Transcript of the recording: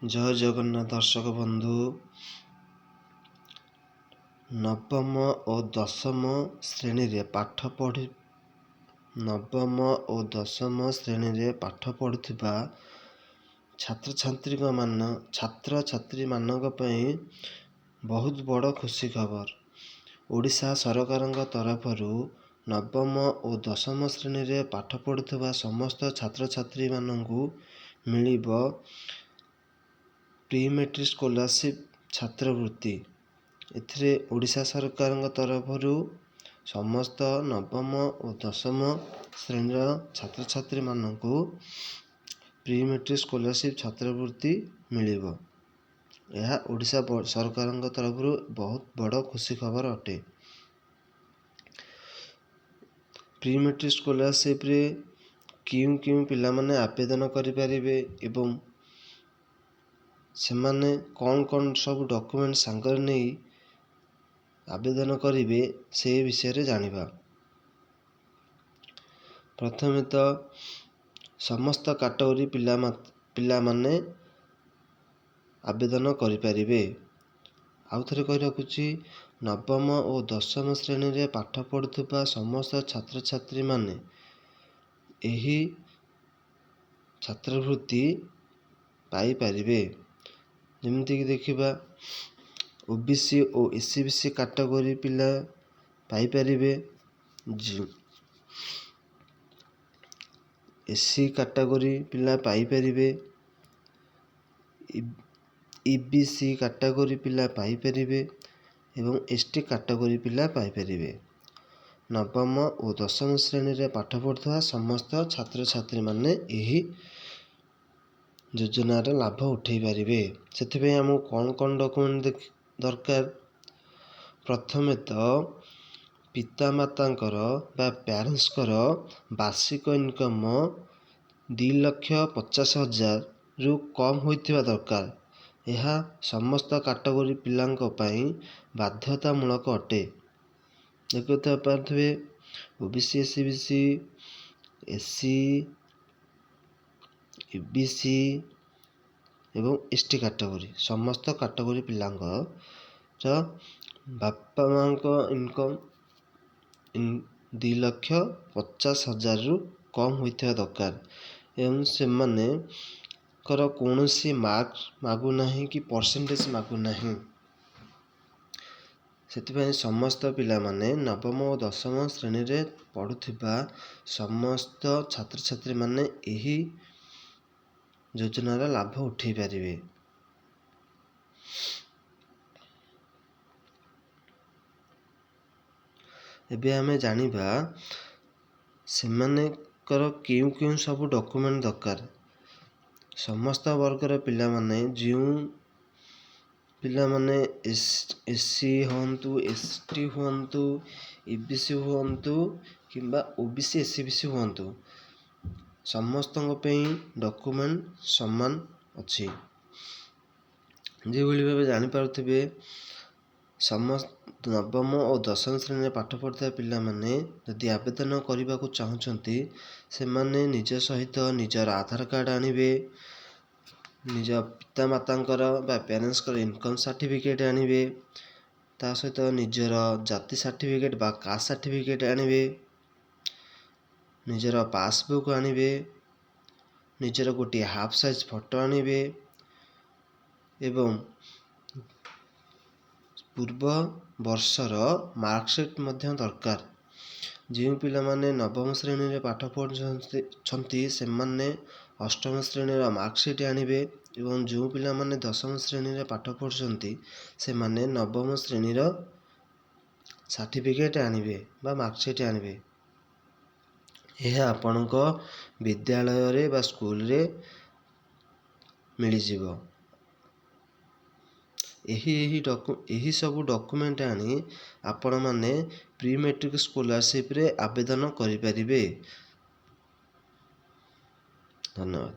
जय जगन्नाथ दर्शक बंधु। नवम और दशम श्रेणी रे पाठ पढ़ी नवम और दशम श्रेणी रे पाठ पढ़ुथिबा छात्र छात्री मानक पई बहुत बड़ खुशी खबर। ओडिशा सरकारक तरफरु नवम और दशम श्रेणी रे पाठ पढ़ुथिबा समस्त छात्र छात्री मानकु मिलिबो प्री मैट्रिक स्कॉलरशिप छात्रवृत्ति। एथिरे ओडिशा सरकारक तरफरु समस्त नवम और दशम श्रेणी छात्र छात्री मानकु प्री मैट्रिक स्कॉलरशिप छात्रवृत्ति मिलिबो। यह ओडिशा सरकारक तरफरु बहुत बड़ खुशी खबर अटे। प्री मैट्रिक स्कॉलरशिप रे क्यों पिला माने आवेदन करि परिबे एवं सेमाने कौन सब डॉक्यूमेंट सांगर नहीं आवेदन करिवे से विषय रे जानिबा। प्रथमे तो समस्त कैटेगरी पिला माने आवेदन करि परिबे। आउ थरे कहि रखुची नवम और दशम श्रेणी रे पाठ पढ़ुथिबा समस्त छात्र छात्री माने एही छात्रवृत्ति पाई परिबे। जेमती कि देखिबा ओबीसी और एससीबीसी कैटेगरी पिला पाई परिबे। एससी कैटेगरी पिला पाई परिबे। ईबीसी कैटेगरी पिला पाई परिबे एवं एसटी कैटेगरी पिला पाई परिबे। नवम और दशम श्रेणी रे पाठ पढ़ुथिबा समस्त छात्र छात्री माने एही योजना रे लाभ उठेई पारिबे। सेथिबे हमको कौन डॉक्यूमेंट दरकार। प्रथमे तो पिता मातांकर बा पेरेंट्स कर वार्षिक इनकम 2,50,000 रु कम होइथिबा दरकार। यह समस्त कैटेगरी पिलांक पई बाध्यतामूलक अटे। देखते पारथिबे ओबीसी एससीबीसी एससी ईबीसी एवं एसटी कैटेगरी समस्त कैटेगरी पिलांक बापा मां इनकम 2,50,000 रु कम होइथिबा दरकार एवं से माने कर कोनोसी मार्क्स मागु नाही कि परसेंटेज मागु नाही। सेतिपय समस्त पिला माने नवम और दशम श्रेणी रे पढ़ुथिबा समस्त छात्र छात्री माने एही योजना रा लाभ उठेई पारिबे। एबे हमें जानिबा सेमाने कर क्यों सब डॉक्यूमेंट दरकार। समस्त वर्गर पिला माने जिउ पिला माने एससी होंतु एसटी होंतु ईबीसी होंतु किंबा ओबीसी एससीबीसी होंतु समस्त डॉक्यूमेंट समान अच्छी। जो भाई जानी पारुथिबे समस्त नवम और दशम श्रेणी पाठ पढ़ुଥିବା पिला माने यदि आवेदन करने को चाहूँगी से माने निज सहित निजर आधार कार्ड आनिबे, निज पिता मातांकर बा पेरेंट्स कर इनकम सर्टिफिकेट आनिबे, ता सहित निजर जाति सर्टिफिकेट बा कास्ट सर्टिफिकेट आनिबे, निजर पासबुक आनिबे, निजर गोटे हाफ साइज फोटो आनिबे एवं पूर्व वर्षर मार्कशीट मध्य दरकार। जो पिला माने नवम श्रेणी रे पाठ पढ़ुछंती से माने अष्टम श्रेणी रा मार्कशीट आनिबे एवं जो पिला माने दशम श्रेणी रे पाठ पढ़ुछंती से माने नवम श्रेणी रा सर्टिफिकेट आनिबे बा मार्कशीट आनिबे। यह आपनको विद्यालय रे बा स्कूल रे मिली जिवो। यही सब डॉक्यूमेंट आनी आपण माने प्री मैट्रिक स्कॉलरशिप रे आवेदन करि परिबे। धन्यवाद।